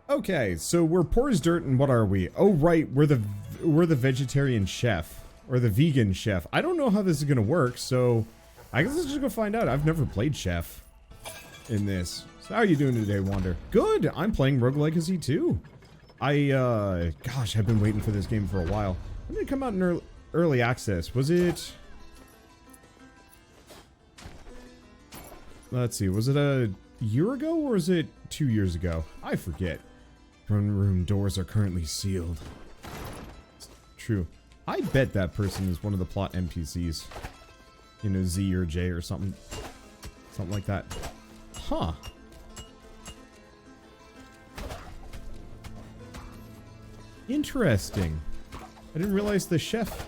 Okay, so we're poor as dirt, and what are we? Oh, right, we're the vegetarian chef, or the vegan chef. I don't know how this is gonna work, so I guess let's just go find out. I've never played chef in this. So how are you doing today, Wander? Good, I'm playing Rogue Legacy 2. Gosh, I've been waiting for this game for a while. When did it come out in early access? Was it... Let's see, was it a year ago, or was it 2 years ago? I forget. Throne room doors are currently sealed. It's true. I bet that person is one of the plot NPCs. You know, Z or J or something. Something like that. Huh. Interesting. I didn't realize the chef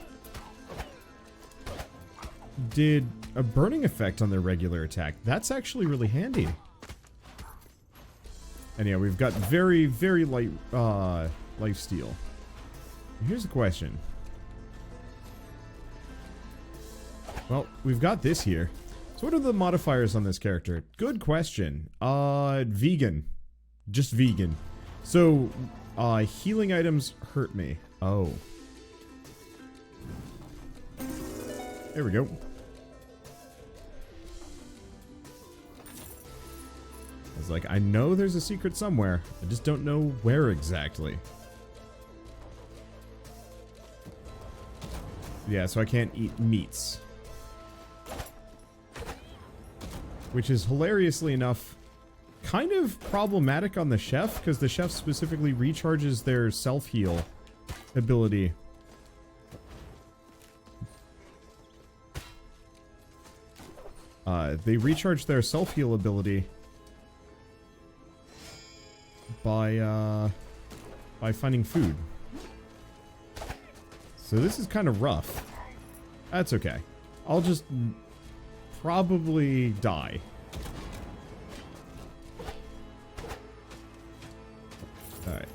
did a burning effect on their regular attack. That's actually really handy. And yeah, we've got very, very light lifesteal. Here's the question. Well, we've got this here. So what are the modifiers on this character? Good question. Vegan. Just vegan. So, healing items hurt me. Oh. There we go. I was like, I know there's a secret somewhere. I just don't know where exactly. Yeah, so I can't eat meats. Which is, hilariously enough, kind of problematic on the chef, because the chef specifically recharges their self-heal ability. They recharge their self-heal ability by finding food. So this is kind of rough. That's okay. I'll just probably die. Alright.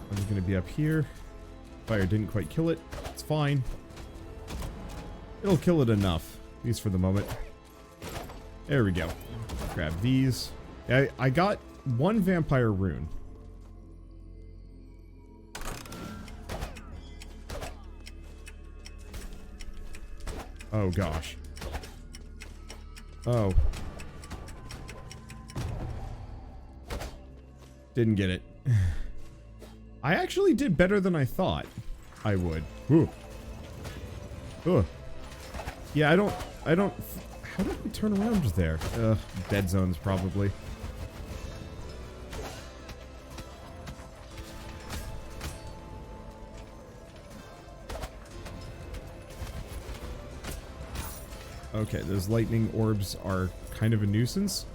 I'm just gonna be up here. Fire didn't quite kill it. It's fine. It'll kill it enough. At least for the moment. There we go. Grab these. I got one vampire rune. Oh gosh. Oh. Didn't get it. I actually did better than I thought I would. Ooh. Ugh. Yeah, I don't... How did we turn around there? Dead zones, probably. Okay, those lightning orbs are kind of a nuisance.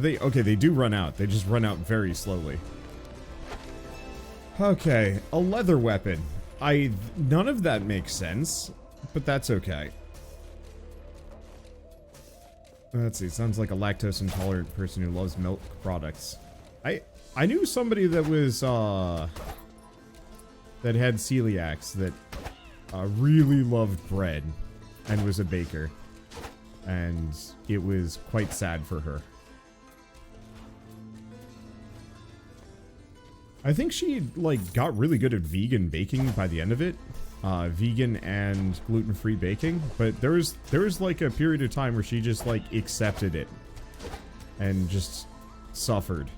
Okay, they do run out. They just run out very slowly. Okay, a leather weapon. None of that makes sense, but that's okay. Let's see, sounds like a lactose intolerant person who loves milk products. I knew somebody that was, that had celiacs that, really loved bread and was a baker. And it was quite sad for her. I think she, like, got really good at vegan baking by the end of it. Vegan and gluten-free baking. But there was like a period of time where she just, like, accepted it. And just suffered.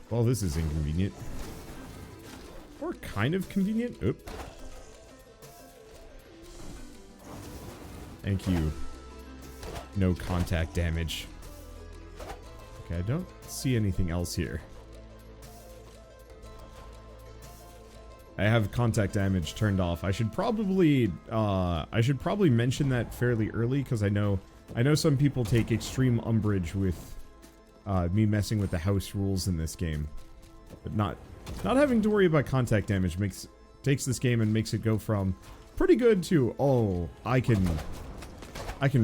Well, this is inconvenient. Or kind of convenient. Oop. Thank you. No contact damage. Okay, I don't see anything else here. I have contact damage turned off. I should probably mention that fairly early, because I know some people take extreme umbrage with me messing with the house rules in this game. But not having to worry about contact damage takes this game and makes it go from pretty good to, oh, I can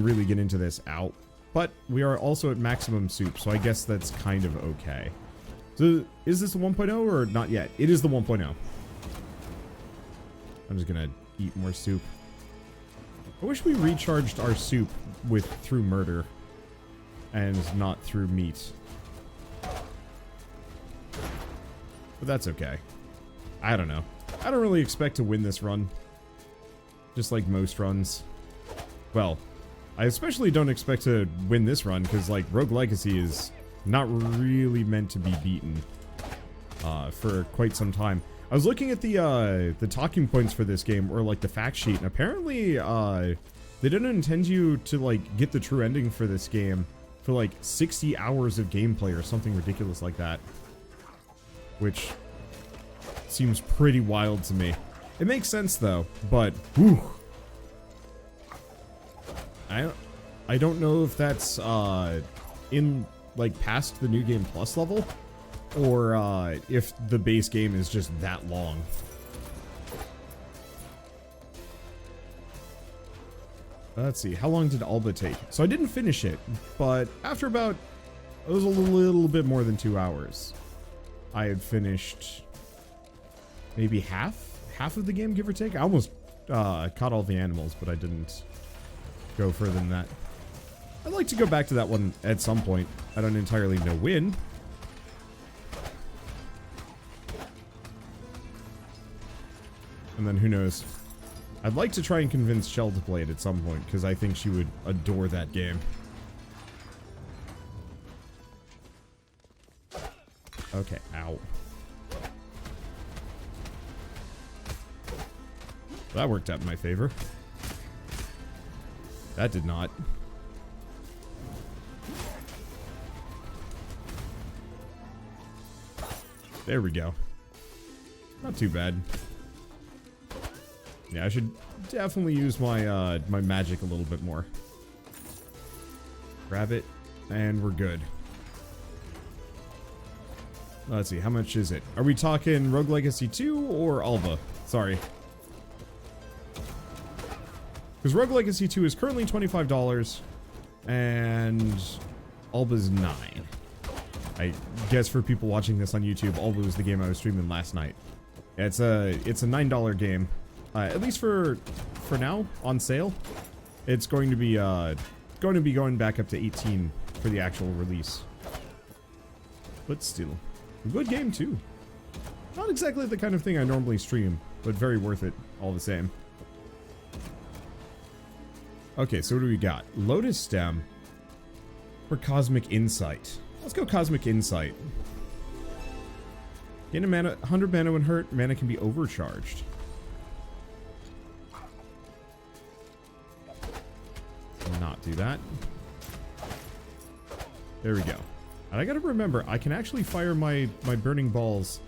really get into this out. But we are also at maximum soup, so I guess that's kind of okay. So, is this the 1.0 or not yet? It is the 1.0. I'm just gonna eat more soup. I wish we recharged our soup through murder. and not through meat. But that's okay. I don't know. I don't really expect to win this run. Just like most runs. Well, I especially don't expect to win this run because, like, Rogue Legacy is not really meant to be beaten for quite some time. I was looking at the talking points for this game, or like the fact sheet, and apparently they didn't intend you to like get the true ending for this game for like 60 hours of gameplay or something ridiculous like that, which seems pretty wild to me. It makes sense though, but whew, I don't know if that's in like past the New Game Plus level, or if the base game is just that long. Let's see, how long did Alba take? So I didn't finish it, but after about, it was a little bit more than 2 hours. I had finished maybe half of the game, give or take. I almost caught all the animals, but I didn't go further than that. I'd like to go back to that one at some point. I don't entirely know when. And then who knows? I'd like to try and convince Shell to play it at some point, because I think she would adore that game. Okay, ow. That worked out in my favor. That did not. There we go. Not too bad. Yeah, I should definitely use my my magic a little bit more. Grab it, and we're good. Let's see, how much is it? Are we talking Rogue Legacy 2 or Alba? Sorry. Because Rogue Legacy 2 is currently $25, and Alba's $9. I guess for people watching this on YouTube, Alba was the game I was streaming last night. It's a $9 game. At least for now, on sale. It's going to be going back up to 18 for the actual release. But still, a good game too. Not exactly the kind of thing I normally stream, but very worth it all the same. Okay, so what do we got? Lotus Stem or Cosmic Insight? Let's go Cosmic Insight. Gain a mana, 100 mana when hurt. Mana can be overcharged. Not do that. There we go. And I gotta remember, I can actually fire my burning balls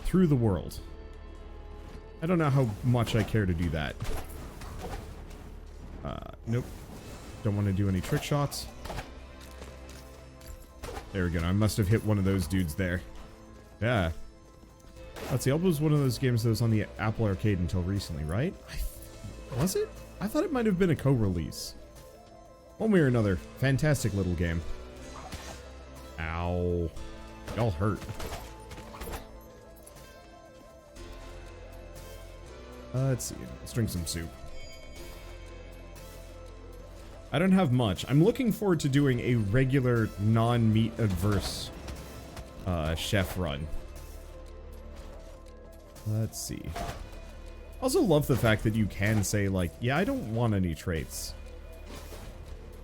through the world. I don't know how much I care to do that. Nope. Don't want to do any trick shots. There we go. I must have hit one of those dudes there. Yeah. Let's see. Alba was one of those games that was on the Apple Arcade until recently, right? Was it? I thought it might have been a co-release. One way or another. Fantastic little game. Ow. Y'all hurt. Let's see. Let's drink some soup. I don't have much. I'm looking forward to doing a regular non-meat adverse chef run. Let's see. Also love the fact that you can say like, yeah, I don't want any traits.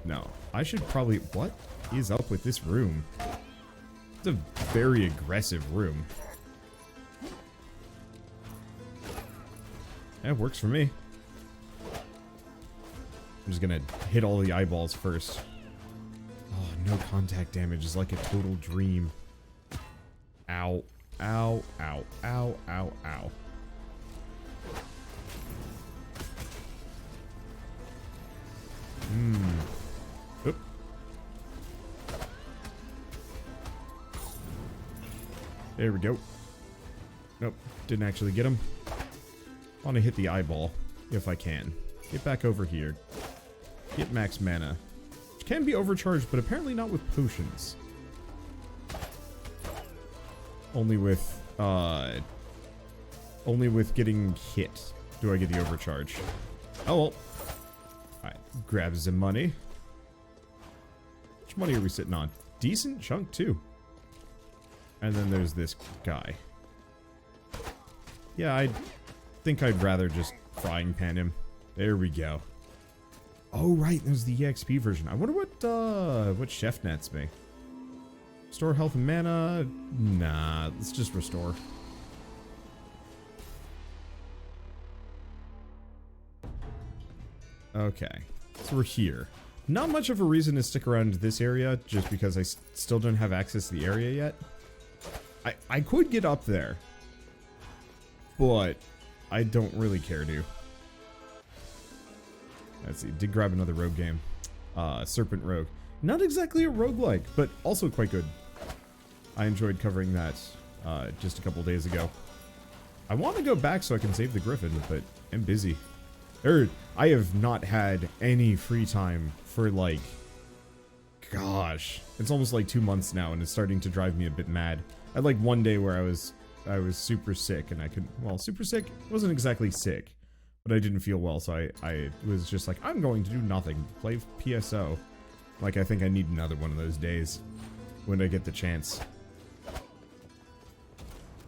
No, I should probably, what is up with this room? It's a very aggressive room. Yeah, it works for me. I'm just gonna hit all the eyeballs first. Oh, no contact damage is like a total dream. Ow. Ow, ow, ow, ow, ow. Oop. There we go. Nope, didn't actually get him. Want to hit the eyeball, if I can. Get back over here. Get max mana. Which can be overcharged, but apparently not with potions. Only with getting hit do I get the overcharge. Oh well. Alright, grab some money. Which much money are we sitting on? Decent chunk, too. And then there's this guy. Yeah, I think I'd rather just frying pan him. There we go. Oh, right, there's the EXP version. I wonder what chef nets me. Restore health and mana? Nah, let's just restore. Okay, so we're here. Not much of a reason to stick around this area, just because I still don't have access to the area yet. I could get up there, but I don't really care to. Let's see, did grab another rogue game. Serpent Rogue. Not exactly a roguelike, but also quite good. I enjoyed covering that just a couple days ago. I want to go back so I can save the Griffin, but I'm busy. I have not had any free time for like, gosh, it's almost like 2 months now, and it's starting to drive me a bit mad. I had like one day where I was super sick, and I couldn't, well, super sick? I wasn't exactly sick, but I didn't feel well, so I was just like, I'm going to do nothing, play PSO. Like, I think I need another one of those days when I get the chance.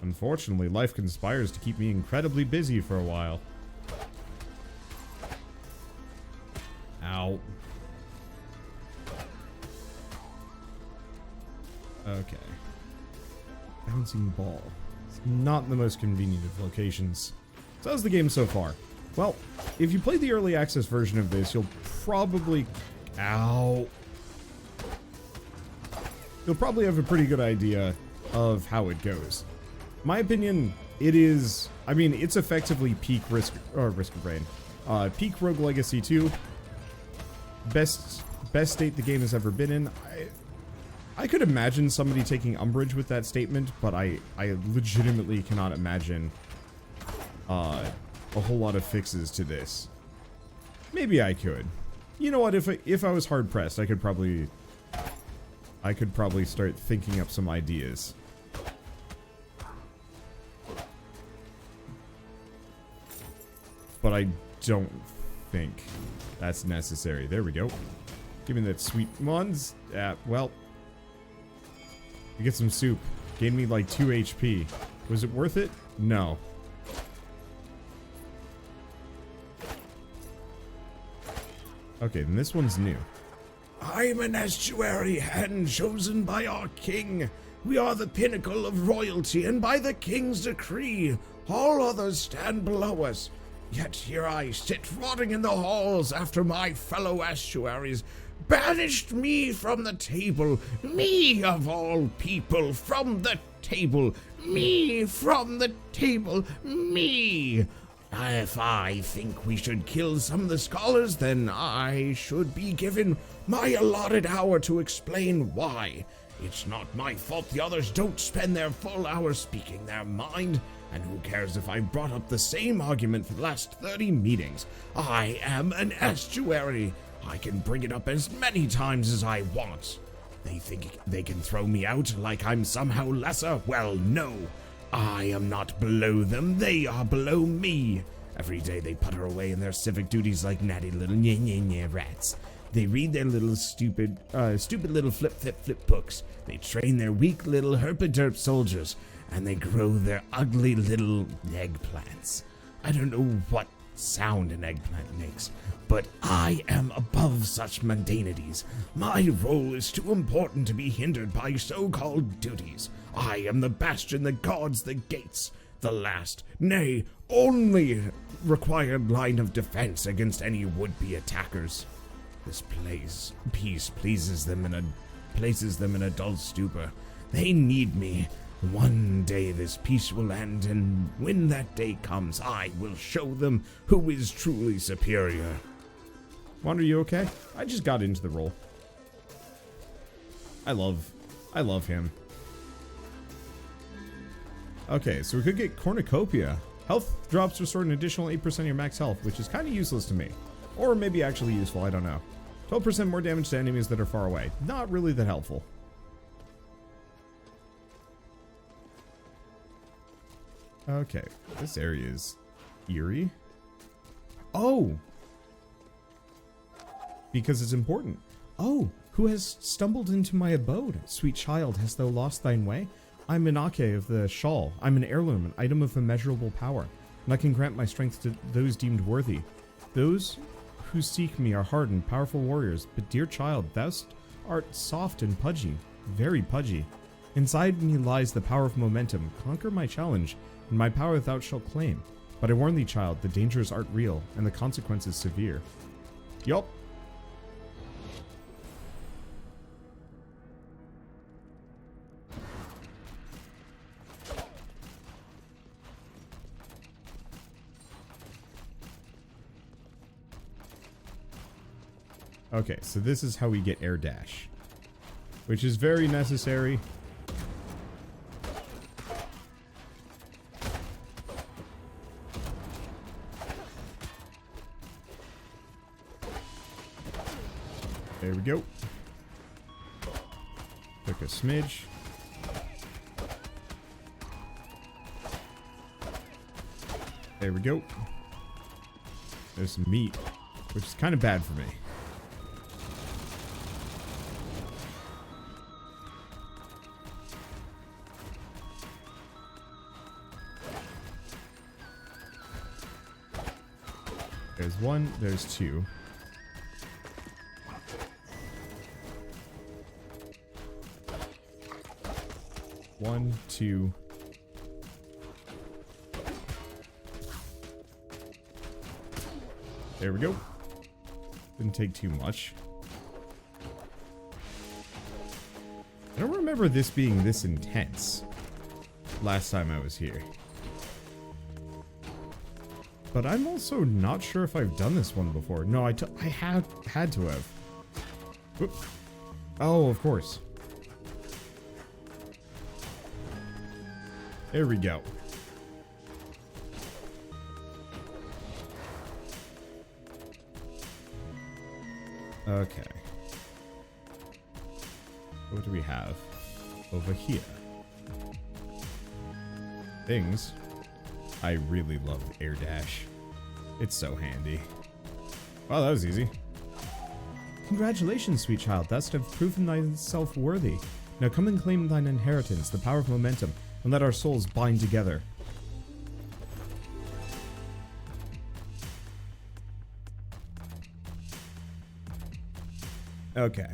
Unfortunately, life conspires to keep me incredibly busy for a while. Ow. Okay. Bouncing ball. It's not the most convenient of locations. So how's the game so far? Well, if you play the early access version of this, you'll probably... Ow. You'll probably have a pretty good idea of how it goes. My opinion, it is... I mean, it's effectively peak Risk of Rain. Peak Rogue Legacy 2. Best state the game has ever been in. I could imagine somebody taking umbrage with that statement, but I legitimately cannot imagine a whole lot of fixes to this. Maybe I could. You know what? If I was hard pressed, I could probably start thinking up some ideas. But I don't think that's necessary. There we go. Give me that sweet ones. Well, you get some soup. Gained me like 2 HP. Was it worth it? No. Okay, then this one's new. I'm an estuary hand chosen by our king. We are the pinnacle of royalty, and by the king's decree, all others stand below us. Yet here I sit rotting in the halls after my fellow estuaries banished me from the table. Me of all people from the table. Me from the table. Me. If I think we should kill some of the scholars, then I should be given my allotted hour to explain why. It's not my fault the others don't spend their full hour speaking their mind. And who cares if I brought up the same argument for the last 30 meetings? I am an estuary. I can bring it up as many times as I want. They think they can throw me out like I'm somehow lesser? Well, no. I am not below them. They are below me. Every day they putter away in their civic duties like natty little nye rats. They read their little stupid little flip books. They train their weak little herpaderp soldiers. And they grow their ugly little eggplants. I don't know what sound an eggplant makes, but I am above such mundanities. My role is too important to be hindered by so-called duties. I am the bastion that guards the gates, the last, nay, only required line of defense against any would-be attackers. This peace places them in a dull stupor. They need me. One day this peace will end, and when that day comes, I will show them who is truly superior. Wanda, are you okay? I just got into the role. I love him. Okay, so we could get Cornucopia. Health drops restore an additional 8% of your max health, which is kind of useless to me. Or maybe actually useful, I don't know. 12% more damage to enemies that are far away. Not really that helpful. Okay, this area is eerie. Oh! Because it's important. Oh, Who has stumbled into my abode? Sweet child, hast thou lost thine way? I'm Minake of the Shawl. I'm an heirloom, an item of immeasurable power, and I can grant my strength to those deemed worthy. Those who seek me are hardened, powerful warriors, but dear child, thou art soft and pudgy, very pudgy. Inside me lies the power of momentum. Conquer my challenge, and my power thou shalt claim. But I warn thee, child, the dangers art real, and the consequences severe. Yup. Okay, so this is how we get Airdash, which is very necessary. There we go. Took a smidge. There we go. There's some meat, which is kind of bad for me. There's one, there's two. One, two. There we go. Didn't take too much. I don't remember this being this intense last time I was here. But I'm also not sure if I've done this one before. No, I have had to have. Oop. Oh, of course. There we go. Okay. What do we have over here? Things. I really love Airdash. It's so handy. Wow, that was easy. Congratulations, sweet child. Thou hast proven thyself worthy. Now come and claim thine inheritance, the power of momentum, and let our souls bind together. Okay.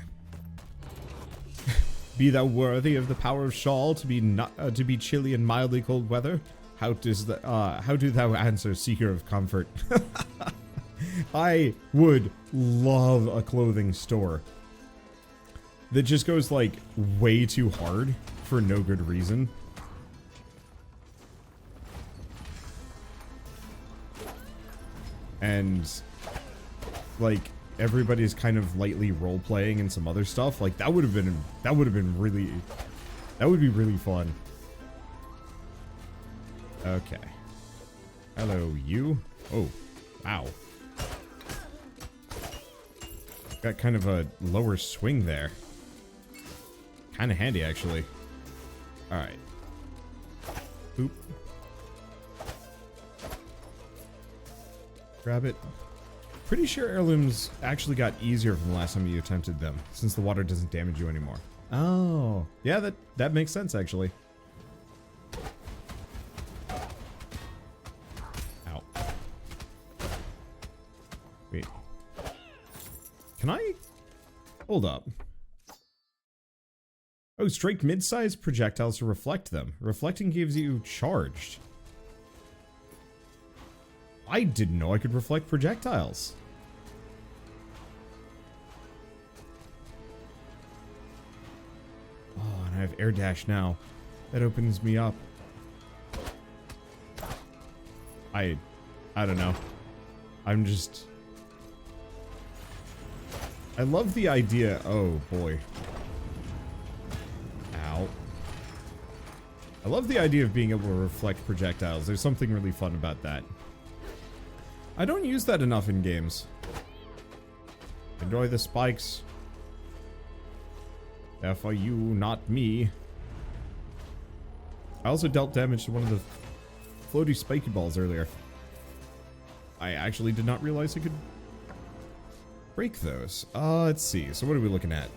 Be thou worthy of the power of Shawl to be chilly and mildly cold weather. How do thou answer, seeker of comfort? I would love a clothing store that just goes like way too hard for no good reason. And like everybody's kind of lightly role playing and some other stuff. Like that would be really fun. Okay. Hello, you. Oh, wow. Got kind of a lower swing there. Kind of handy, actually. Alright. Boop. Grab it. Pretty sure heirlooms actually got easier from the last time you attempted them, since the water doesn't damage you anymore. Oh. Yeah, that makes sense, actually. Ow. Wait. Can I? Hold up. Oh, strike mid-sized projectiles to reflect them. Reflecting gives you charged. I didn't know I could reflect projectiles. Oh, and I have Airdash now. That opens me up. I don't know. I'm just... I love the idea... Oh, boy. Ow. I love the idea of being able to reflect projectiles. There's something really fun about that. I don't use that enough in games. Enjoy the spikes. They're for you, not me. I also dealt damage to one of the floaty spiky balls earlier. I actually did not realize I could break those. Let's see. So what are we looking at?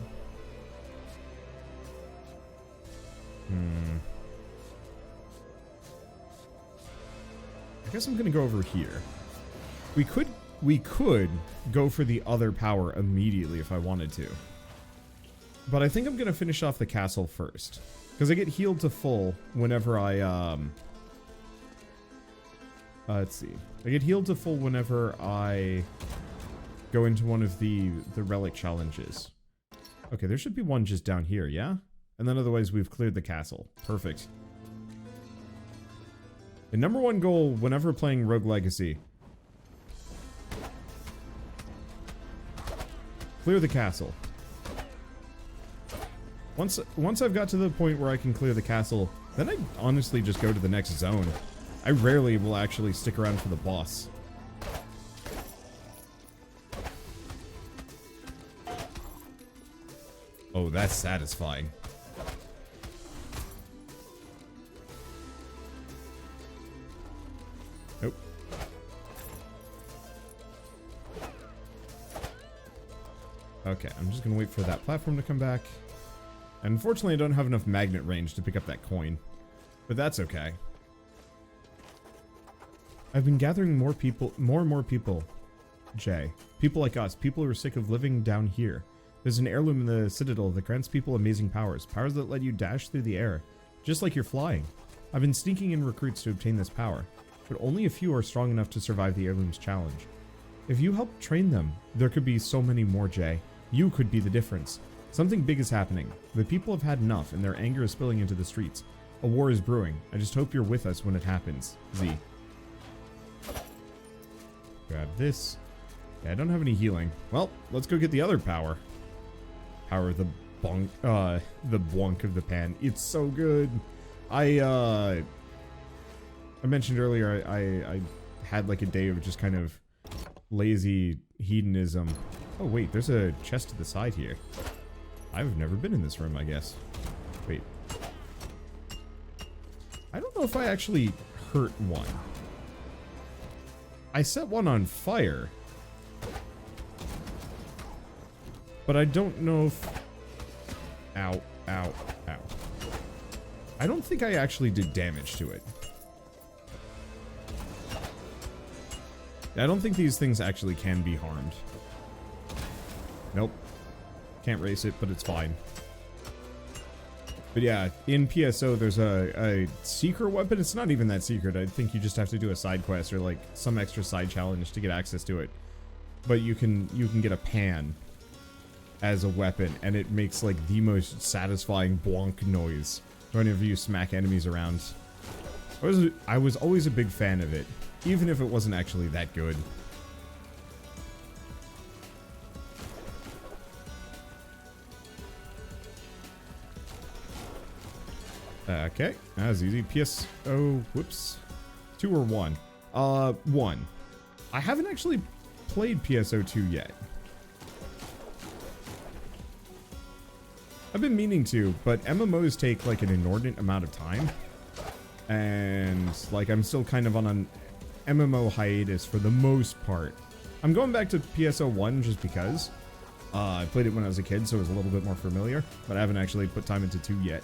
I guess I'm gonna go over here. We could go for the other power immediately if I wanted to. But I think I'm gonna finish off the castle first. Because I get healed to full whenever I, let's see. I get healed to full whenever I go into one of the relic challenges. Okay, there should be one just down here, yeah? And then otherwise we've cleared the castle. Perfect. The number one goal whenever playing Rogue Legacy. Clear the castle. Once I've got to the point where I can clear the castle, then I honestly just go to the next zone. I rarely will actually stick around for the boss. Oh, that's satisfying. Nope. Okay, I'm just gonna wait for that platform to come back. And unfortunately, I don't have enough magnet range to pick up that coin. But that's okay. I've been gathering more and more people, Jay. People like us, people who are sick of living down here. There's an heirloom in the Citadel that grants people amazing powers. Powers that let you dash through the air, just like you're flying. I've been sneaking in recruits to obtain this power, but only a few are strong enough to survive the heirloom's challenge. If you help train them, there could be so many more, Jay. You could be the difference. Something big is happening. The people have had enough, and their anger is spilling into the streets. A war is brewing. I just hope you're with us when it happens. Z. Grab this. Yeah, I don't have any healing. Well, let's go get the other power. Power of the bonk of the pan. It's so good. I mentioned earlier I had like a day of just kind of lazy hedonism. Oh wait, there's a chest to the side here. I've never been in this room, I guess. Wait. I don't know if I actually hurt one. I set one on fire. But I don't know if... Ow, ow, ow. I don't think I actually did damage to it. I don't think these things actually can be harmed. Nope. Can't race it, but it's fine. But yeah, in PSO there's a secret weapon. It's not even that secret. I think you just have to do a side quest or like some extra side challenge to get access to it. But you can get a pan as a weapon, and it makes like the most satisfying bonk noise whenever you smack enemies around. I was always a big fan of it, even if it wasn't actually that good. Okay, that was easy. PSO, whoops. 2 or 1? 1. I haven't actually played PSO 2 yet. I've been meaning to, but MMOs take like an inordinate amount of time. And like I'm still kind of on an MMO hiatus for the most part. I'm going back to PSO 1 just because. I played it when I was a kid, so it was a little bit more familiar. But I haven't actually put time into 2 yet.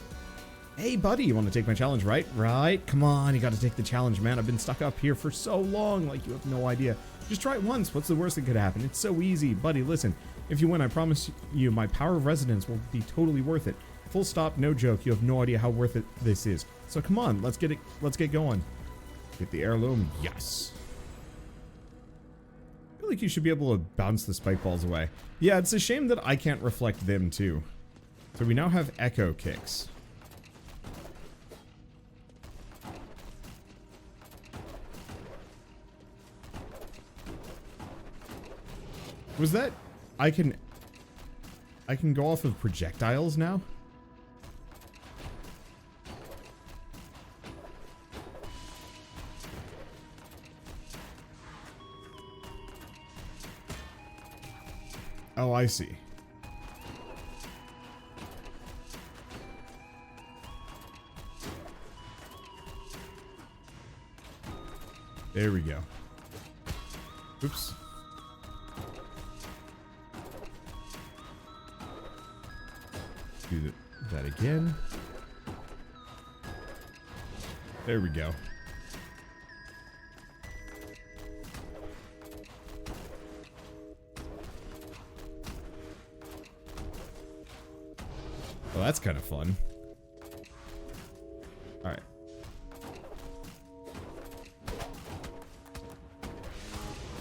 Hey, buddy, you want to take my challenge, right? Right? Come on, you got to take the challenge, man. I've been stuck up here for so long, like you have no idea. Just try it once. What's the worst that could happen? It's so easy. Buddy, listen. If you win, I promise you my power of resonance will be totally worth it. Full stop, no joke. You have no idea how worth it this is. So come on, let's get going. Get the heirloom. Yes. I feel like you should be able to bounce the spike balls away. Yeah, it's a shame that I can't reflect them too. So we now have echo kicks. Was that... I can go off of projectiles now? Oh, I see. There we go. Oops. Do that again. There we go. Well, that's kind of fun. Alright.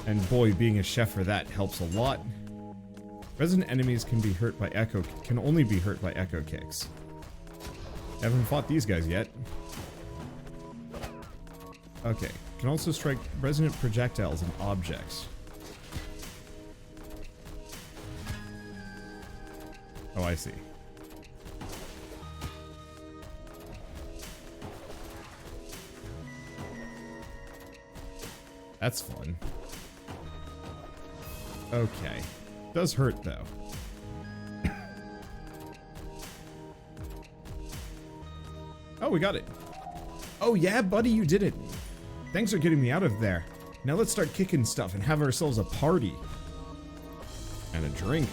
And boy, being a chef for that helps a lot. Resident enemies can only be hurt by echo kicks. Haven't fought these guys yet. Okay. Can also strike resonant projectiles and objects. Oh, I see. That's fun. Okay. Does hurt, though. Oh, we got it. Oh, yeah, buddy, you did it. Thanks for getting me out of there. Now let's start kicking stuff and have ourselves a party. And a drink.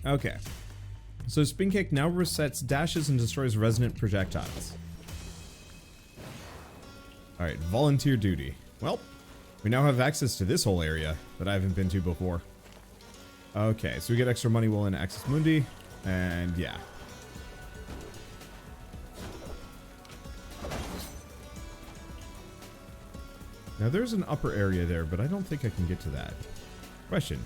Okay. So Spin Kick now resets dashes and destroys resonant projectiles. Alright, volunteer duty. Well, we now have access to this whole area that I haven't been to before. Okay, so we get extra money while in Access Mundi, and yeah. Now there's an upper area there, but I don't think I can get to that. Question.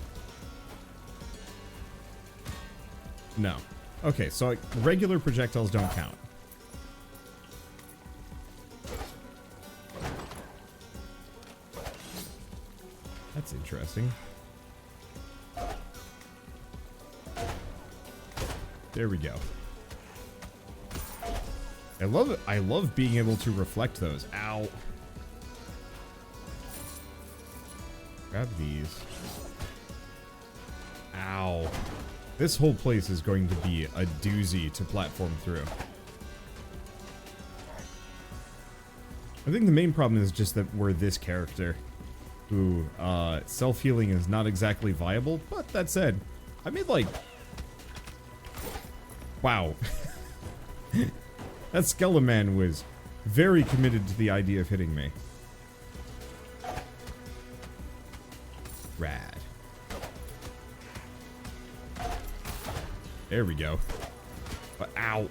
No. Okay, so regular projectiles don't count. That's interesting. There we go. I love it. I love being able to reflect those. Ow. Grab these. Ow. This whole place is going to be a doozy to platform through. I think the main problem is just that we're this character who, self-healing is not exactly viable, but that said, I made like... Wow. That Skeleman was very committed to the idea of hitting me. Rad. There we go. Ow.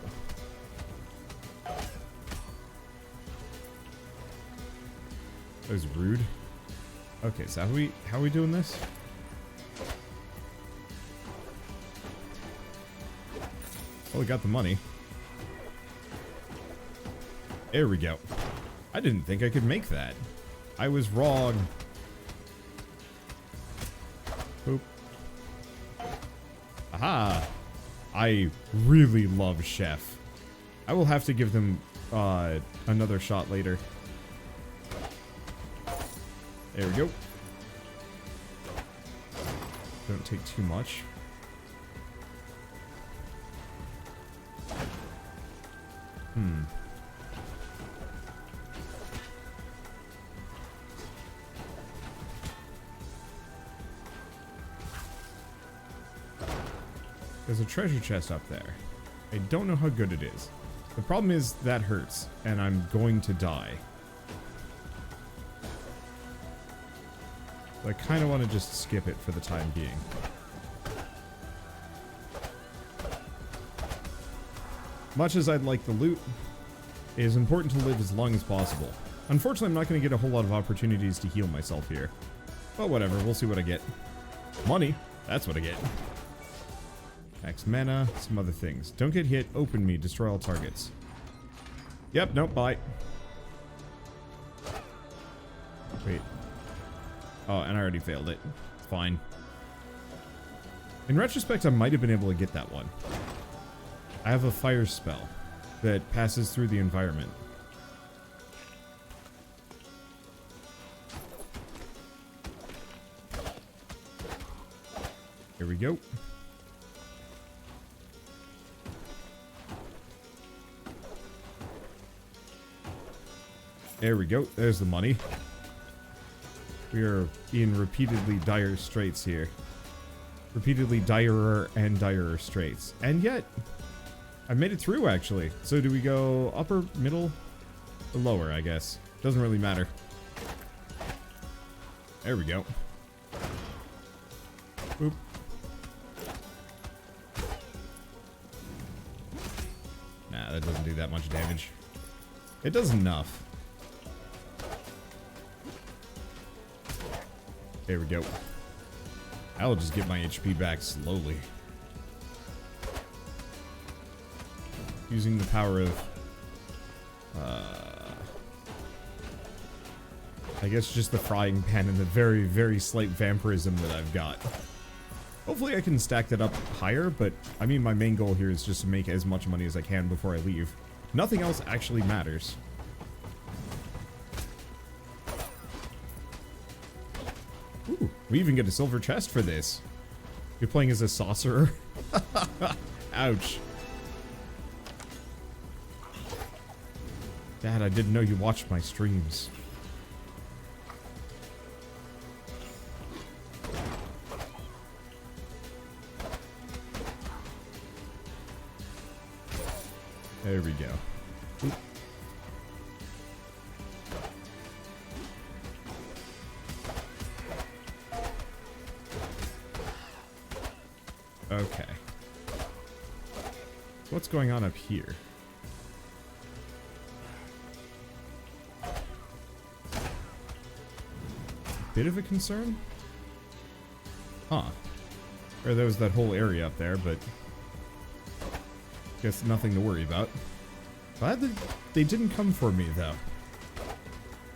That was rude. Okay, so how are we doing this? Well, we got the money. There we go. I didn't think I could make that. I was wrong. Boop. Aha! I really love Chef. I will have to give them another shot later. There we go. Don't take too much. There's a treasure chest up there. I don't know how good it is. The problem is that hurts, and I'm going to die. I kind of want to just skip it for the time being. Much as I'd like the loot, it is important to live as long as possible. Unfortunately, I'm not going to get a whole lot of opportunities to heal myself here. But whatever, we'll see what I get. Money, that's what I get. Max mana, some other things. Don't get hit, open me, destroy all targets. Yep, nope, bye. Wait. Oh, and I already failed it. Fine. In retrospect, I might have been able to get that one. I have a fire spell that passes through the environment. Here we go. There we go. There's the money. We are in repeatedly dire straits here. Repeatedly direr and direr straits. And yet, I made it through, actually. So do we go upper, middle, or lower, I guess? Doesn't really matter. There we go. Boop. Nah, that doesn't do that much damage. It does enough. There we go. I'll just get my HP back slowly. Using the power of... I guess just the frying pan and the very, very slight vampirism that I've got. Hopefully I can stack that up higher, but I mean my main goal here is just to make as much money as I can before I leave. Nothing else actually matters. Ooh, we even get a silver chest for this. You're playing as a sorcerer? Ouch. Dad, I didn't know you watched my streams. There we go. Oop. Okay. So what's going on up here? Bit of a concern? Huh. Or there was that whole area up there, but guess nothing to worry about. Glad that they didn't come for me, though.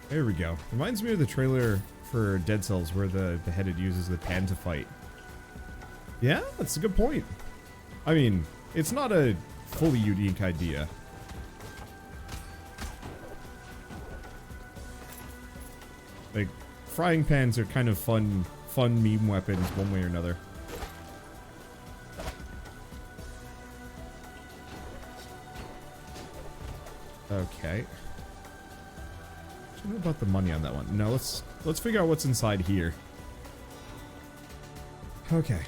There we go. Reminds me of the trailer for Dead Cells where the beheaded uses the pan to fight. Yeah, that's a good point. I mean, it's not a fully unique idea. Like, frying pans are kind of fun meme weapons one way or another. Okay. I don't know about the money on that one. No, let's figure out what's inside here. Okay.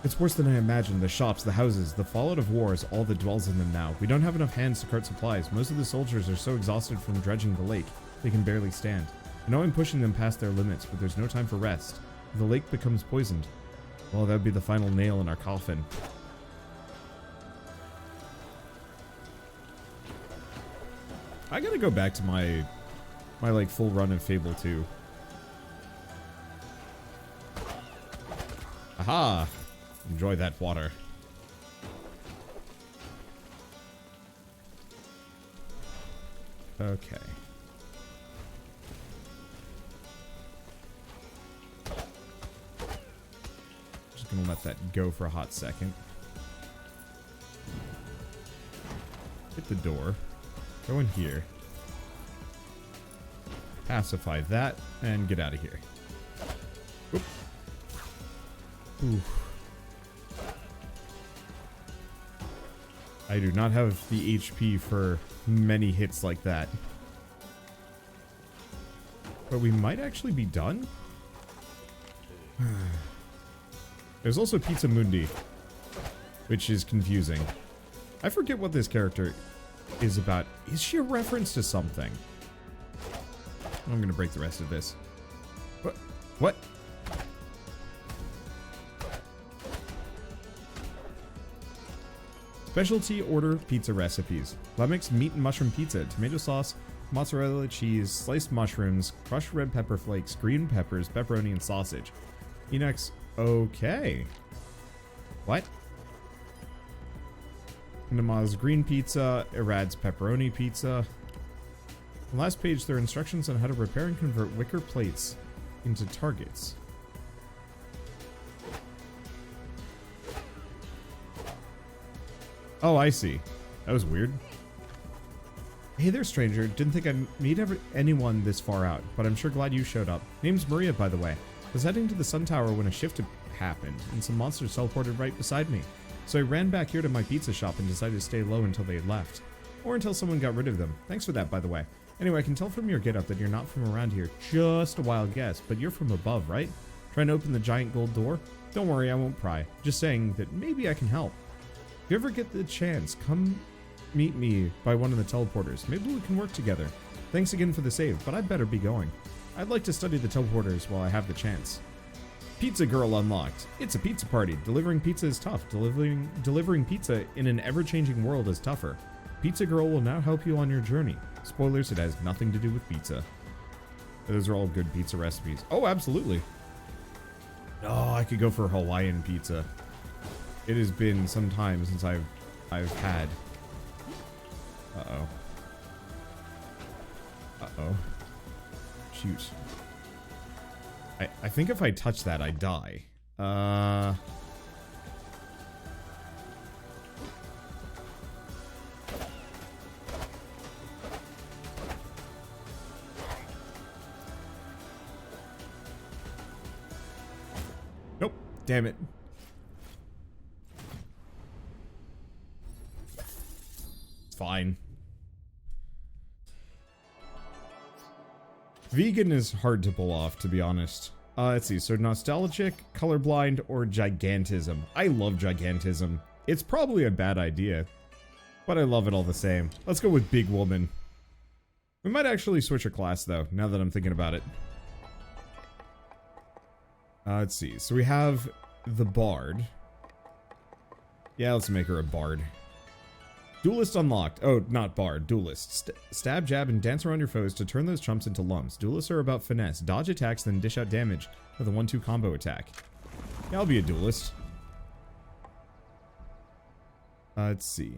It's worse than I imagined. The shops, the houses, the fallout of wars, all that dwells in them now. We don't have enough hands to cart supplies. Most of the soldiers are so exhausted from dredging the lake, they can barely stand. I know I'm pushing them past their limits, but there's no time for rest. If the lake becomes poisoned, well, that would be the final nail in our coffin. I gotta go back to my like full run of Fable 2. Aha! Enjoy that water. Okay. Just gonna let that go for a hot second. Hit the door. Go in here. Pacify that, and get out of here. Oop. Ooh. I do not have the HP for many hits like that. But we might actually be done? There's also Pizza Mundi, which is confusing. I forget what this character is about. Is she a reference to something? I'm gonna break the rest of this. What? What? Specialty order pizza recipes. Lemix meat and mushroom pizza, tomato sauce, mozzarella cheese, sliced mushrooms, crushed red pepper flakes, green peppers, pepperoni, and sausage. Enox, okay. What? Namaz green pizza, Irad's pepperoni pizza. On the last page, there are instructions on how to repair and convert wicker plates into targets. Oh, I see. That was weird. Hey there, stranger. Didn't think I'd meet anyone this far out, but I'm sure glad you showed up. Name's Maria, by the way. Was heading to the Sun Tower when a shift happened, and some monsters teleported right beside me. So I ran back here to my pizza shop and decided to stay low until they had left. Or until someone got rid of them. Thanks for that, by the way. Anyway, I can tell from your getup that you're not from around here. Just a wild guess, but you're from above, right? Trying to open the giant gold door? Don't worry, I won't pry. Just saying that maybe I can help. If you ever get the chance, come meet me by one of the teleporters. Maybe we can work together. Thanks again for the save, but I'd better be going. I'd like to study the teleporters while I have the chance. Pizza Girl unlocked. It's a pizza party. Delivering pizza is tough. Delivering pizza in an ever-changing world is tougher. Pizza Girl will now help you on your journey. Spoilers, it has nothing to do with pizza. Those are all good pizza recipes. Oh, absolutely. Oh, I could go for Hawaiian pizza. It has been some time since I've had. Uh-oh. Uh-oh. Shoot. I think if I touch that, I die. Nope. Damn it. It's fine. Vegan is hard to pull off, to be honest. Let's see. So nostalgic, colorblind, or gigantism. I love gigantism. It's probably a bad idea, but I love it all the same. Let's go with big woman. We might actually switch a class, though, now that I'm thinking about it. Let's see. So we have the bard. Yeah, let's make her a bard. Duelist unlocked. Oh, not bard. Duelist. Stab, jab, and dance around your foes to turn those chumps into lumps. Duelists are about finesse. Dodge attacks, then dish out damage with a 1-2 combo attack. Yeah, I'll be a duelist. Let's see.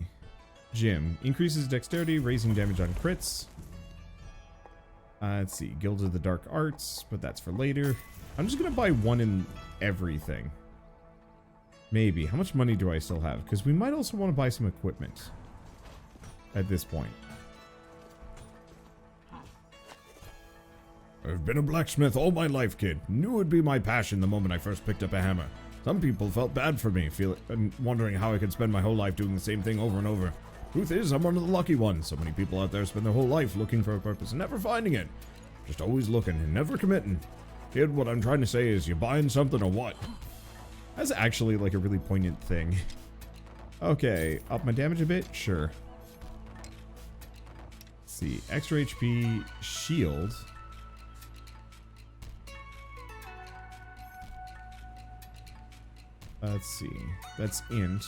Jim. Increases dexterity, raising damage on crits. Let's see. Guild of the Dark Arts, but that's for later. I'm just going to buy one in everything. Maybe. How much money do I still have? Because we might also want to buy some equipment. At this point. I've been a blacksmith all my life, kid. Knew it would be my passion the moment I first picked up a hammer. Some people felt bad for me, wondering how I could spend my whole life doing the same thing over and over. Truth is, I'm one of the lucky ones. So many people out there spend their whole life looking for a purpose and never finding it. Just always looking and never committing. Kid, what I'm trying to say is, you buying something or what? That's actually like a really poignant thing. Okay, up my damage a bit? Sure. See, extra HP, shield. Let's see, that's int.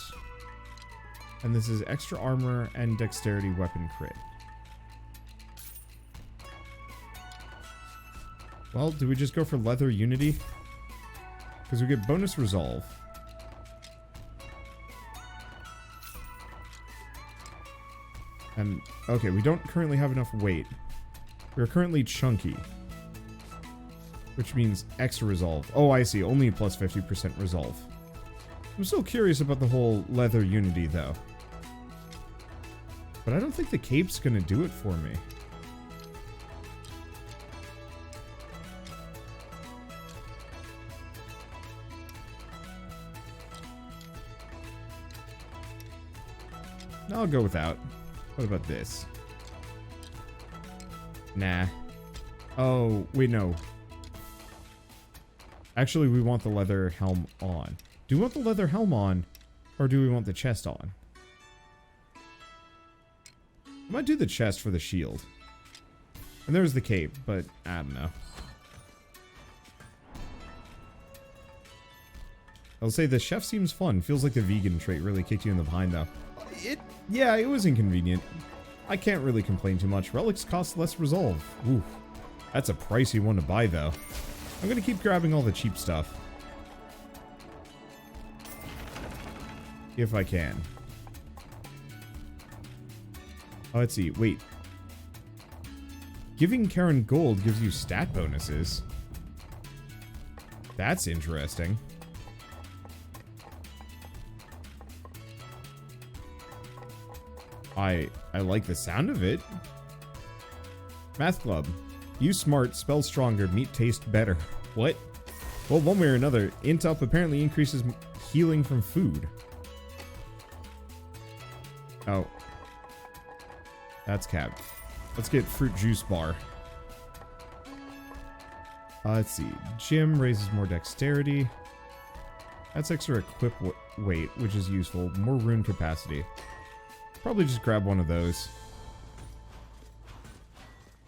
And this is extra armor and dexterity weapon crit. Well, do we just go for leather unity? Because we get bonus resolve. And, okay, we don't currently have enough weight. We're currently chunky. Which means extra resolve. Oh, I see. Only plus 50% resolve. I'm still curious about the whole leather unity, though. But I don't think the cape's gonna do it for me. I'll go without. What about this? Nah. Oh, wait, no. Actually, we want the leather helm on. Do we want the leather helm on, or do we want the chest on? I might do the chest for the shield. And there's the cape, but I don't know. I'll say the chef seems fun. Feels like the vegan trait really kicked you in the behind, though. Yeah, it was inconvenient. I can't really complain too much. Relics cost less resolve. Ooh, that's a pricey one to buy, though. I'm gonna keep grabbing all the cheap stuff. If I can. Oh, let's see. Wait. Giving Karen gold gives you stat bonuses. That's interesting. I like the sound of it. Math Club. You smart, spell stronger, meat taste better. What? Well, one way or another, int up apparently increases healing from food. Oh. That's cap. Let's get fruit juice bar. Let's see. Jim raises more dexterity. That's extra equip weight, which is useful. More rune capacity. Probably just grab one of those.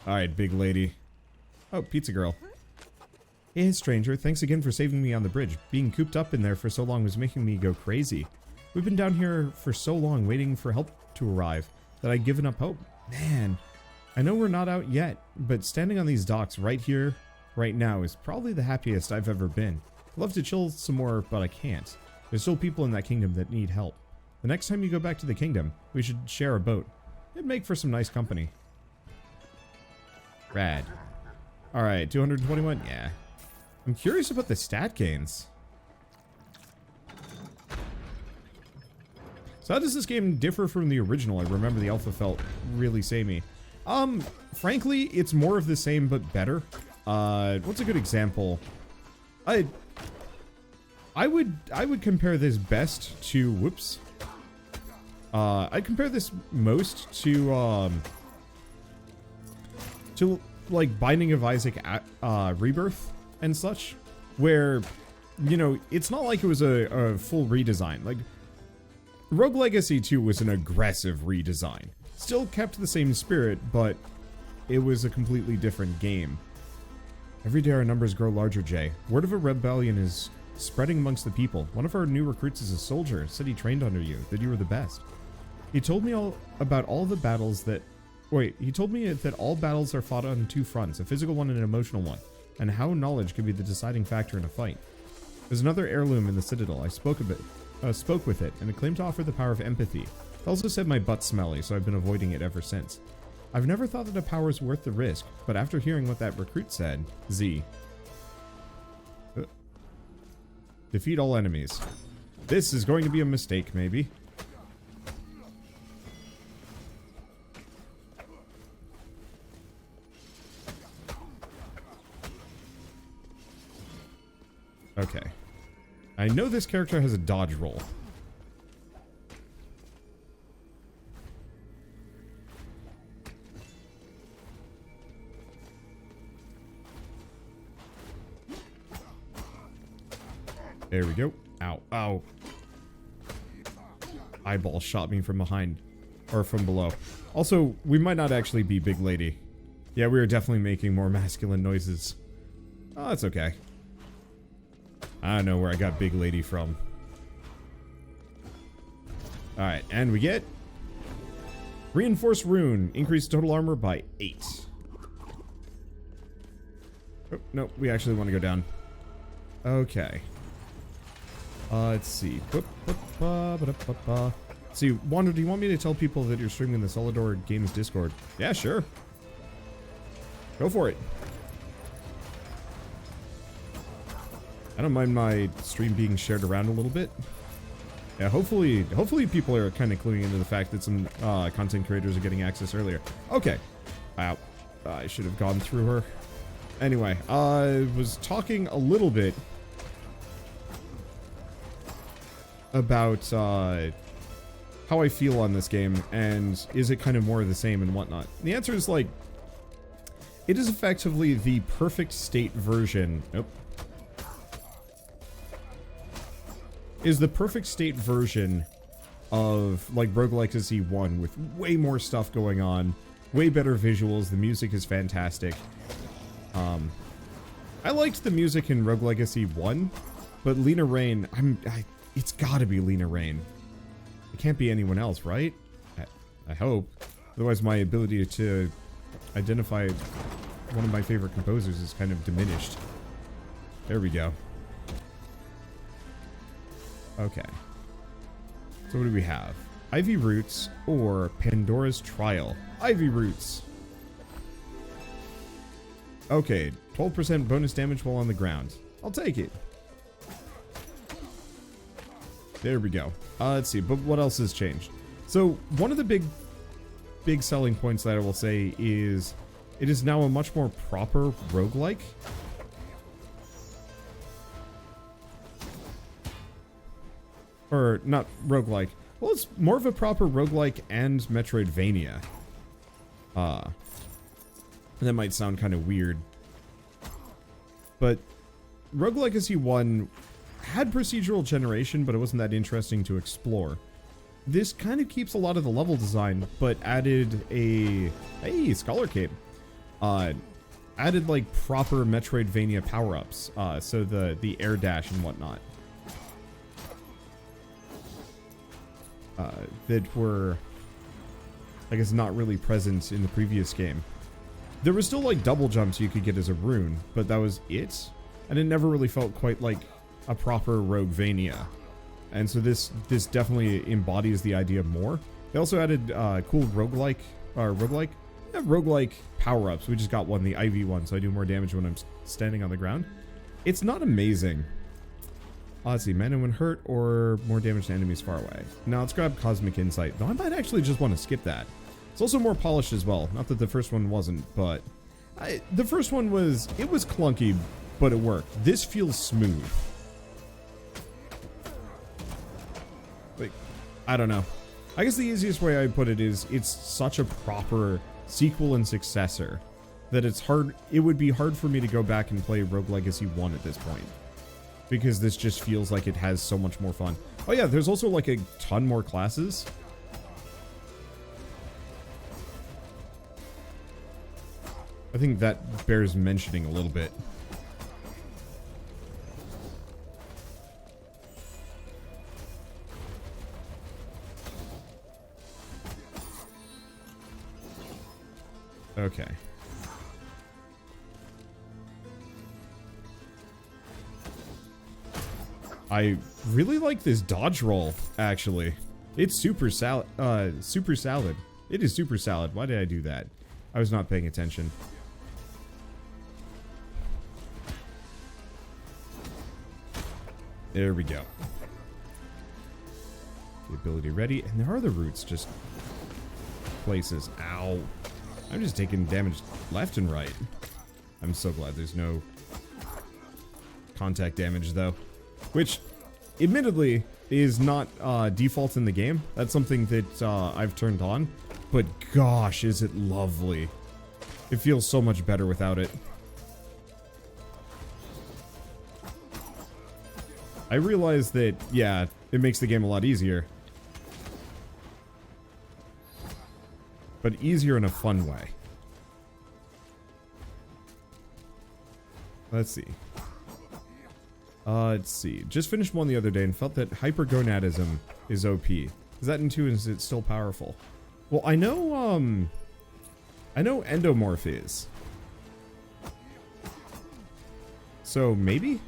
Alright, big lady. Oh, pizza girl. Hey, stranger. Thanks again for saving me on the bridge. Being cooped up in there for so long was making me go crazy. We've been down here for so long waiting for help to arrive that I'd given up hope. Man, I know we're not out yet, but standing on these docks right here, right now, is probably the happiest I've ever been. I'd love to chill some more, but I can't. There's still people in that kingdom that need help. The next time you go back to the kingdom, we should share a boat. It'd make for some nice company. Rad. Alright, 221? Yeah. I'm curious about the stat gains. So how does this game differ from the original? I remember the alpha felt really samey. Frankly, it's more of the same but better. What's a good example? I would compare this best to, whoops. I'd compare this most to like Binding of Isaac Rebirth and such, where, you know, it's not like it was a full redesign. Like, Rogue Legacy 2 was an aggressive redesign. Still kept the same spirit, but it was a completely different game. Every day our numbers grow larger, Jay. Word of a rebellion is spreading amongst the people. One of our new recruits is a soldier, said he trained under you, that you were the best. He told me all about all the battles that... Wait, he told me that all battles are fought on two fronts, a physical one and an emotional one, and how knowledge could be the deciding factor in a fight. There's another heirloom in the Citadel. I spoke with it, and it claimed to offer the power of empathy. It also said my butt's smelly, so I've been avoiding it ever since. I've never thought that a power is worth the risk, but after hearing what that recruit said, Z. Defeat all enemies. This is going to be a mistake, maybe. Okay. I know this character has a dodge roll. There we go. Ow. Ow. Eyeball shot me from behind. Or from below. Also, we might not actually be Big Lady. Yeah, we are definitely making more masculine noises. Oh, that's okay. I don't know where I got Big Lady from. Alright, and we get... Reinforced Rune. Increase total armor by 8. Oh, no, we actually want to go down. Okay. Let's see. See, Wanda, do you want me to tell people that you're streaming in the Solidor Games Discord? Yeah, sure. Go for it. I don't mind my stream being shared around a little bit. Yeah, hopefully people are kind of cluing into the fact that some content creators are getting access earlier. Okay. Wow. I should have gone through her. Anyway, I was talking a little bit about how I feel on this game, and is it kind of more of the same and whatnot. And the answer is, like, it is effectively the perfect state version. Nope. Is the perfect state version of, like, Rogue Legacy 1 with way more stuff going on, way better visuals, the music is fantastic. I liked the music in Rogue Legacy 1, but Lena Raine, it's gotta be Lena Raine. It can't be anyone else, right? I hope. Otherwise my ability to identify one of my favorite composers is kind of diminished. There we go. Okay. So what do we have? Ivy Roots or Pandora's Trial? Ivy Roots. Okay, 12% bonus damage while on the ground. I'll take it. There we go. Let's see, but what else has changed? So, one of the big selling points that I will say is it is now a much more proper roguelike. Or, not roguelike. Well, it's more of a proper roguelike and Metroidvania. That might sound kind of weird. But Rogue Legacy 1 had procedural generation, but it wasn't that interesting to explore. This kind of keeps a lot of the level design, but added a... Hey, Scholar Cape. Added, like, proper Metroidvania power-ups. So the Airdash and whatnot. That were, I guess, not really present in the previous game. There was still, like, double jumps you could get as a rune, but that was it. And it never really felt quite like a proper Roguevania. And so this definitely embodies the idea more. They also added cool roguelike power-ups. We just got one, the IV one, so I do more damage when I'm standing on the ground. It's not amazing. Let's see, mana when hurt or more damage to enemies far away. Now let's grab Cosmic Insight. Though I might actually just want to skip that. It's also more polished as well. Not that the first one wasn't, but the first one was clunky, but it worked. This feels smooth. Like, I don't know. I guess the easiest way I put it is it's such a proper sequel and successor that it would be hard for me to go back and play Rogue Legacy 1 at this point. Because this just feels like it has so much more fun. Oh yeah, there's also like a ton more classes. I think that bears mentioning a little bit. Okay. I really like this dodge roll, actually. It's super salad. Super salad. It is super salad. Why did I do that? I was not paying attention. There we go. The ability ready. And there are the roots just places. Ow. I'm just taking damage left and right. I'm so glad there's no contact damage, though. Which, admittedly, is not default in the game. That's something that I've turned on. But gosh, is it lovely. It feels so much better without it. I realize that, yeah, it makes the game a lot easier. But easier in a fun way. Let's see. Let's see. Just finished one the other day and felt that hypergonadism is OP. Is that in 2 and is it still powerful? Well, I know endomorph is. So maybe?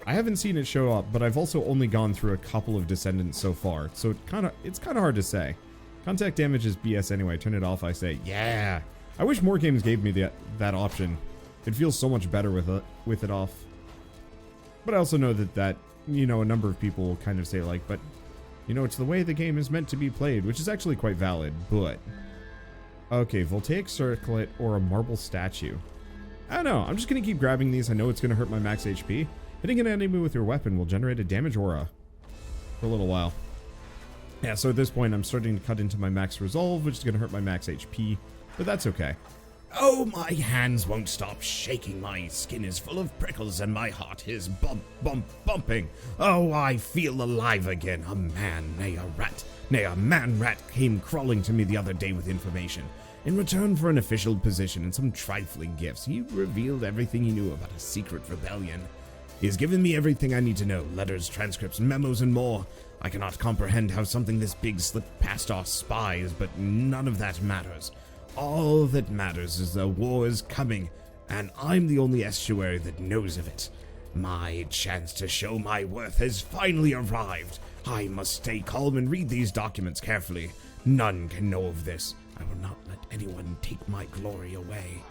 I haven't seen it show up, but I've also only gone through a couple of Descendants so far, so it's kind of hard to say. Contact damage is BS anyway. Turn it off, I say. Yeah. I wish more games gave me that option. It feels so much better with it off. But I also know that you know, a number of people will kind of say like, but you know, it's the way the game is meant to be played, which is actually quite valid. But okay, voltaic circlet or a marble statue. I don't know. I'm just gonna keep grabbing these. I know it's gonna hurt my max HP. Hitting an enemy with your weapon will generate a damage aura for a little while. Yeah, so at this point, I'm starting to cut into my max resolve, which is going to hurt my max HP, but that's okay. Oh, my hands won't stop shaking. My skin is full of prickles and my heart is bumping. Oh, I feel alive again. A man, nay a rat, nay a man-rat came crawling to me the other day with information. In return for an official position and some trifling gifts, he revealed everything he knew about a secret rebellion. He has given me everything I need to know, letters, transcripts, memos, and more. I cannot comprehend how something this big slipped past our spies, but none of that matters. All that matters is the war is coming, and I'm the only estuary that knows of it. My chance to show my worth has finally arrived. I must stay calm and read these documents carefully. None can know of this. I will not let anyone take my glory away.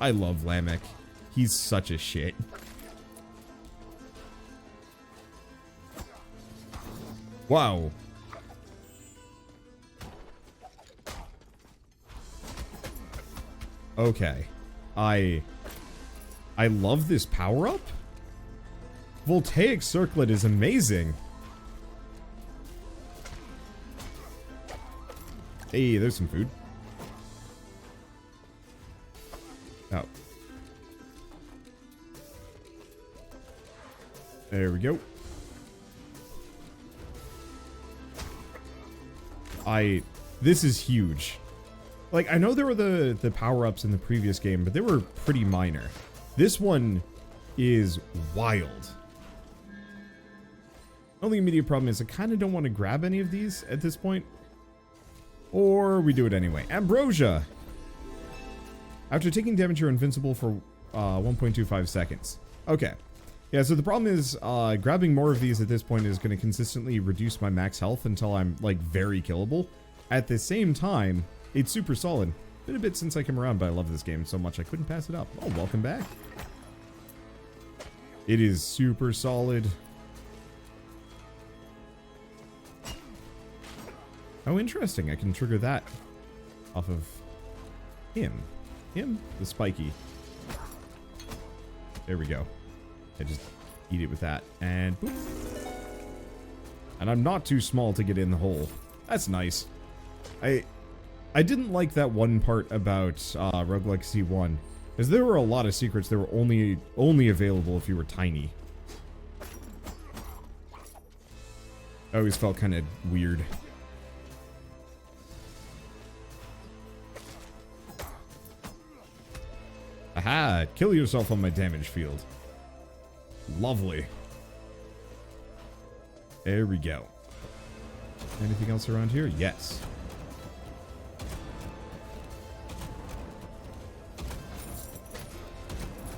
I love Lamech. He's such a shit. Wow. Okay. I love this power-up. Voltaic circlet is amazing. Hey, there's some food. Oh. There we go. This is huge. Like, I know there were the power-ups in the previous game, but they were pretty minor. This one is wild. Only immediate problem is I kind of don't want to grab any of these at this point. Or we do it anyway. Ambrosia! After taking damage, you're invincible for 1.25 seconds. Okay. Yeah, so the problem is grabbing more of these at this point is going to consistently reduce my max health until I'm, like, very killable. At the same time, it's super solid. Been a bit since I came around, but I love this game so much I couldn't pass it up. Oh, welcome back. It is super solid. Oh, interesting. I can trigger that off of him. The spiky. There we go. I just eat it with that. And boop. And I'm not too small to get in the hole. That's nice. I didn't like that one part about Rogue Legacy 1. Because there were a lot of secrets that were only available if you were tiny. I always felt kind of weird. Aha! Kill yourself on my damage field. Lovely. There we go. Anything else around here? Yes.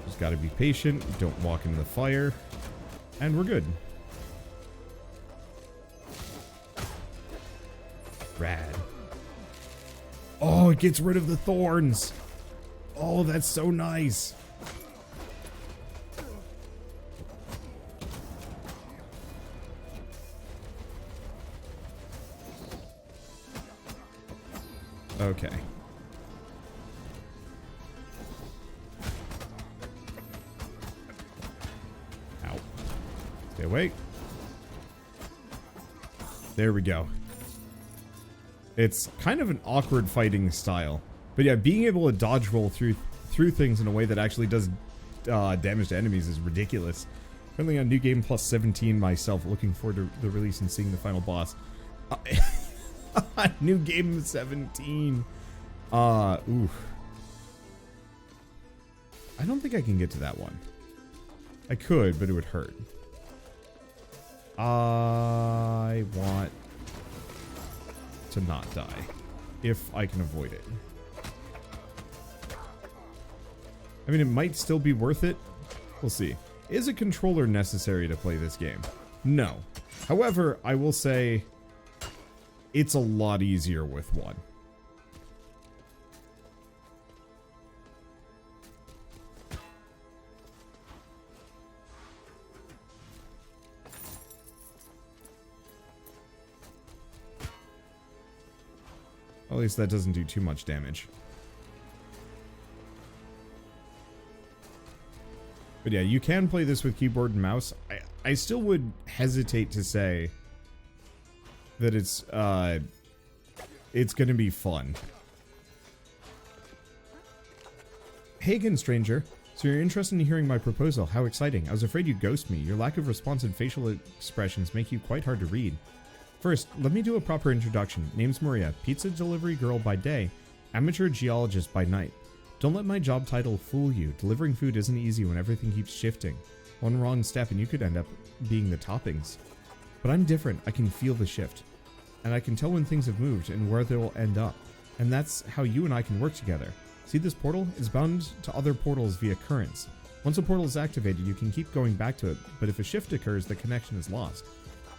Just gotta be patient. Don't walk into the fire. And we're good. Rad. Oh, it gets rid of the thorns. Oh, that's so nice. Okay. Ow. Stay away. There we go. It's kind of an awkward fighting style. But yeah, being able to dodge roll through things in a way that actually does damage to enemies is ridiculous. Currently on New Game Plus 17 myself, looking forward to the release and seeing the final boss. New Game 17. Oof. I don't think I can get to that one. I could, but it would hurt. I want to not die, if I can avoid it. I mean, it might still be worth it. We'll see. Is a controller necessary to play this game? No. However, I will say it's a lot easier with one. At least that doesn't do too much damage. But yeah, you can play this with keyboard and mouse. I still would hesitate to say that it's gonna be fun. Hey again, stranger. So you're interested in hearing my proposal. How exciting. I was afraid you'd ghost me. Your lack of response and facial expressions make you quite hard to read. First, let me do a proper introduction. Name's Maria, pizza delivery girl by day, amateur geologist by night. Don't let my job title fool you. Delivering food isn't easy when everything keeps shifting. One wrong step and you could end up being the toppings. But I'm different. I can feel the shift. And I can tell when things have moved and where they'll end up. And that's how you and I can work together. See this portal? It's bound to other portals via currents. Once a portal is activated, you can keep going back to it, but if a shift occurs, the connection is lost.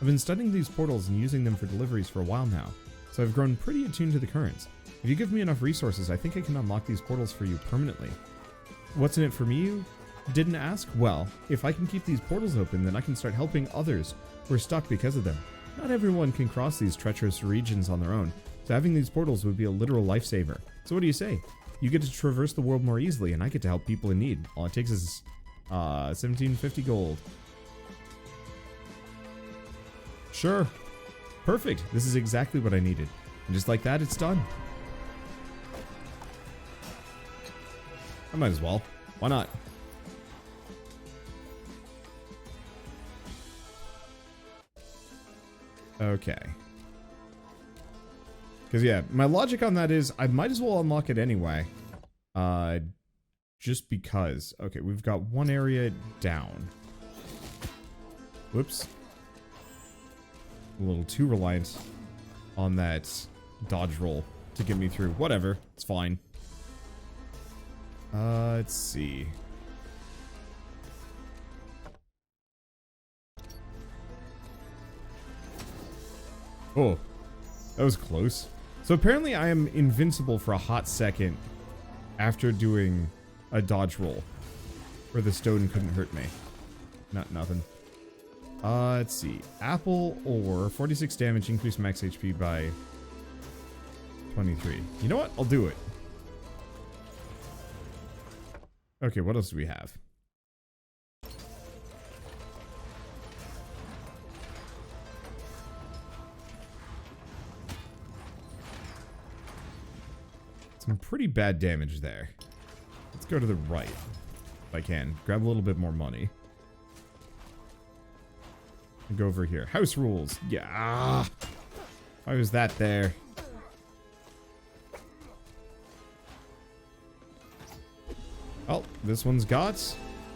I've been studying these portals and using them for deliveries for a while now, so I've grown pretty attuned to the currents. If you give me enough resources, I think I can unlock these portals for you permanently. What's in it for me, you didn't ask? Well, if I can keep these portals open, then I can start helping others who are stuck because of them. Not everyone can cross these treacherous regions on their own, so having these portals would be a literal lifesaver. So what do you say? You get to traverse the world more easily, and I get to help people in need. All it takes is 1750 gold. Sure. Perfect. This is exactly what I needed. And just like that, it's done. I might as well. Why not? Okay. Because, yeah, my logic on that is I might as well unlock it anyway. Just because. Okay, we've got one area down. Whoops. A little too reliant on that dodge roll to get me through. Whatever. It's fine. Let's see. Oh, that was close. So apparently I am invincible for a hot second after doing a dodge roll where the stone couldn't hurt me. Nothing. Let's see. Apple or 46 damage, increase max HP by 23. You know what? I'll do it. Okay, what else do we have? Some pretty bad damage there. Let's go to the right. If I can. Grab a little bit more money. And go over here. House rules. Yeah. Why was that there? Oh, this one's got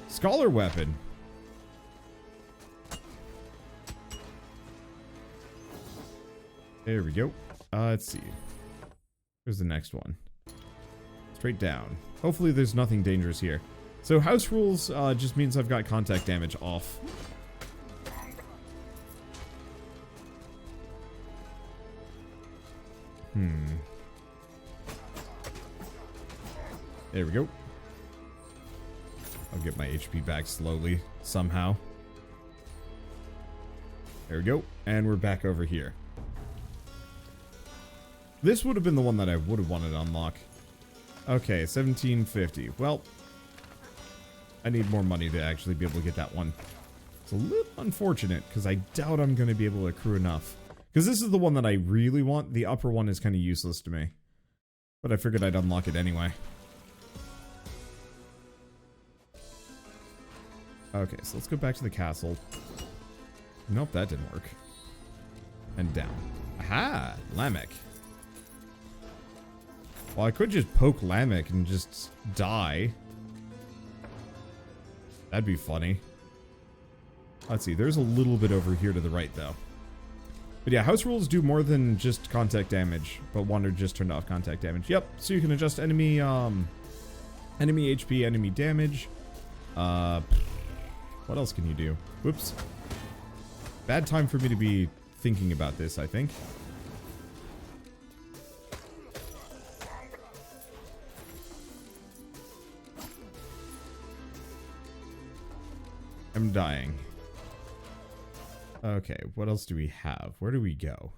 Scholar Weapon. There we go. Let's see. Here's the next one. Straight down. Hopefully there's nothing dangerous here. So house rules just means I've got contact damage off. There we go. I'll get my HP back slowly, somehow. There we go. And we're back over here. This would have been the one that I would have wanted to unlock. Okay, 1750. Well, I need more money to actually be able to get that one. It's a little unfortunate, because I doubt I'm going to be able to accrue enough. Because this is the one that I really want. The upper one is kind of useless to me. But I figured I'd unlock it anyway. Okay, so let's go back to the castle. Nope, that didn't work. And down. Aha! Lamech. Well, I could just poke Lamech and just die. That'd be funny. Let's see, there's a little bit over here to the right, though. But yeah, house rules do more than just contact damage, but Wander just turned off contact damage. Yep, so you can adjust enemy, enemy HP, enemy damage. What else can you do? Whoops. Bad time for me to be thinking about this, I think. I'm dying. Okay, what else do we have? Where do we go?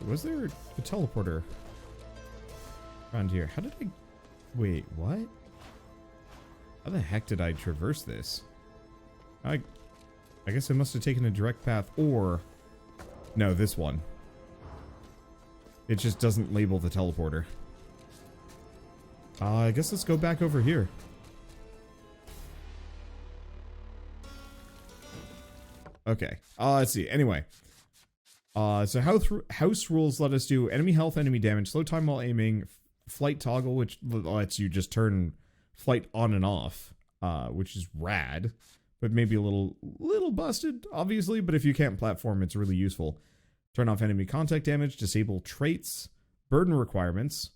Was there a teleporter around here? How did I... Wait, what? How the heck did I traverse this? I guess I must have taken a direct path, or... No, this one. It just doesn't label the teleporter. I guess let's go back over here. Okay. Let's see. Anyway. So house rules let us do enemy health, enemy damage, slow time while aiming, flight toggle, which lets you just turn flight on and off, which is rad, but maybe a little busted, obviously, but if you can't platform, it's really useful. Turn off enemy contact damage, disable traits, burden requirements,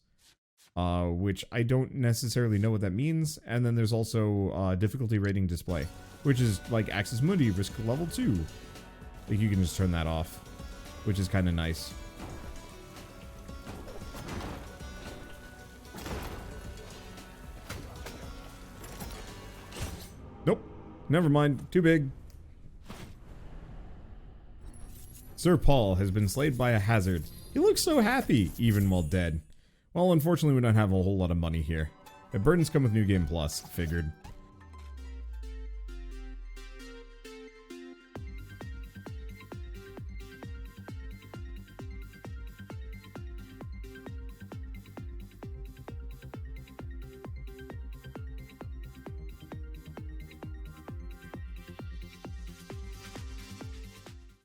which I don't necessarily know what that means, and then there's also difficulty rating display, which is like Axis Mundi, risk level 2. Like you can just turn that off, which is kind of nice. Nope. Never mind. Too big. Sir Paul has been slayed by a hazard. He looks so happy, even while dead. Well, unfortunately, we don't have a whole lot of money here. The burdens come with New Game Plus. Figured.